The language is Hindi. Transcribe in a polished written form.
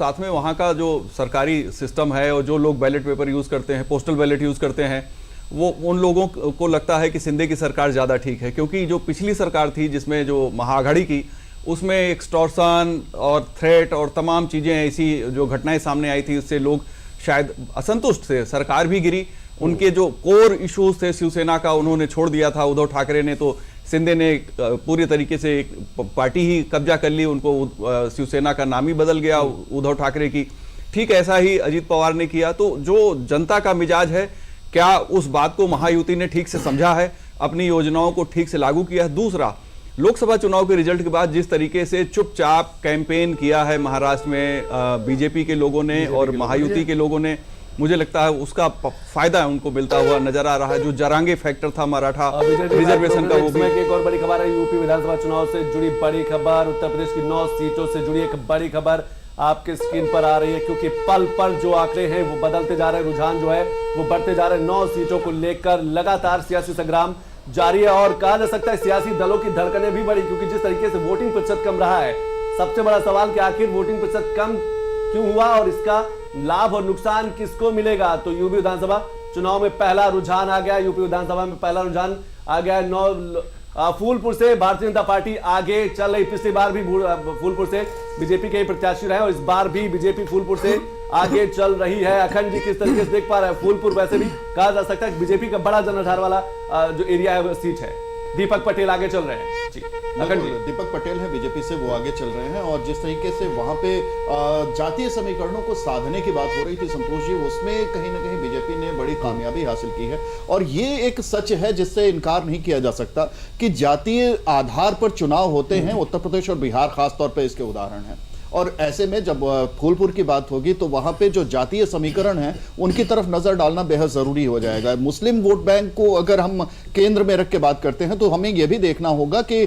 साथ में वहाँ का जो सरकारी सिस्टम है और जो लोग बैलेट पेपर यूज़ करते हैं, पोस्टल बैलेट यूज़ करते हैं, वो उन लोगों को लगता है कि सिंधे की सरकार ज़्यादा ठीक है, क्योंकि जो पिछली सरकार थी जिसमें जो महाअघाड़ी की, उसमें एक्सटॉर्शन और थ्रेट और तमाम चीज़ें ऐसी जो घटनाएं सामने आई थी, उससे लोग शायद असंतुष्ट थे, सरकार भी गिरी। उनके जो कोर इश्यूज थे शिवसेना का उन्होंने छोड़ दिया था उद्धव ठाकरे ने, तो सिंधे ने पूरी तरीके से एक पार्टी ही कब्जा कर ली, उनको शिवसेना का नाम ही बदल गया उद्धव ठाकरे की। ठीक ऐसा ही अजीत पवार ने किया। तो जो जनता का मिजाज है, क्या उस बात को महायुति ने ठीक से समझा है, अपनी योजनाओं को ठीक से लागू किया है? दूसरा, लोकसभा चुनाव के रिजल्ट के बाद जिस तरीके से चुपचाप कैंपेन किया है महाराष्ट्र में बीजेपी के लोगों ने और महायुति के लोगों ने, मुझे लगता है उसका फायदा उनको मिलता हुआ नजर आ रहा है। जो जरांगे फैक्टर था मराठा रिजर्वेशन का, वो भी एक और बड़ी खबर है। यूपी विधानसभा चुनाव से जुड़ी बड़ी खबर, उत्तर प्रदेश की 9 सीटों से जुड़ी एक बड़ी खबर आपके स्क्रीन पर आ रही है, क्योंकि पल पल जो आंकड़े हैं वो बदलते जा रहे हैं, रुझान जो है वो बढ़ते जा रहे हैं। 9 सीटों को लेकर लगातार सियासी संग्राम जारी है और कहा जा सकता है सियासी दलों की धड़कनें भी बढ़ी, क्योंकि जिस तरीके से वोटिंग प्रतिशत कम रहा है, सबसे बड़ा सवाल कि आखिर वोटिंग प्रतिशत कम क्यों हुआ और इसका लाभ और नुकसान किसको मिलेगा। तो यूपी विधानसभा चुनाव में पहला रुझान आ गया, यूपी विधानसभा में पहला रुझान आ गया। फूलपुर से भारतीय जनता पार्टी आगे चल रही। पिछली बार भी फूलपुर से बीजेपी के प्रत्याशी रहे और इस बार भी बीजेपी फूलपुर से आगे चल रही है। अखंड जी किस तरीके से देख पा रहे हैं? फूलपुर वैसे भी कहा जा सकता है बीजेपी का बड़ा जनाधार वाला जो एरिया है, सीट है। दीपक पटेल आगे चल रहे हैं जी। दीपक पटेल है बीजेपी से, वो आगे चल रहे हैं। और जिस तरीके से वहां पे जातीय समीकरणों को साधने की बात हो रही थी संतोष जी, उसमें कहीं ना कहीं बीजेपी ने बड़ी कामयाबी हासिल की है। और ये एक सच है जिससे इनकार नहीं किया जा सकता कि जातीय आधार पर चुनाव होते हैं। उत्तर प्रदेश और बिहार खासतौर पर इसके उदाहरण हैं। और ऐसे में जब फूलपुर की बात होगी तो वहां पे जो जातीय समीकरण है उनकी तरफ नजर डालना बेहद जरूरी हो जाएगा। मुस्लिम वोट बैंक को अगर हम केंद्र में रख के बात करते हैं तो हमें यह भी देखना होगा कि